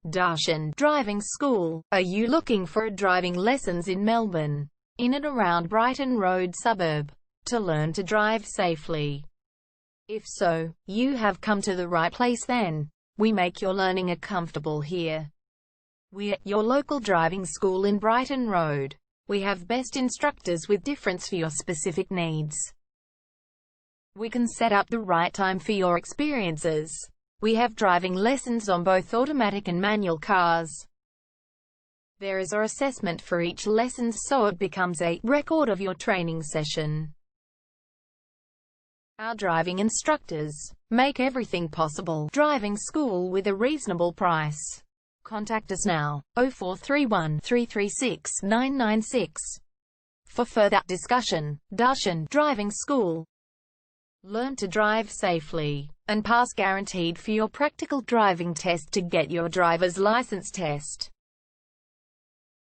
Darshan Driving School. Are you looking for driving lessons in Melbourne, in and around Brighton Road suburb, to learn to drive safely? If so, you have come to the right place then. We make your learning comfortable here. We're your local driving school in Brighton Road. We have best instructors with difference for your specific needs. We can set up the right time for your experiences. We have driving lessons on both automatic and manual cars. There is an assessment for each lesson, so it becomes a record of your training session. Our driving instructors make everything possible. Driving school with a reasonable price. Contact us now, 0431 336 996. For further discussion. Darshan Driving School. Learn to drive safely and pass guaranteed for your practical driving test to get your driver's license test.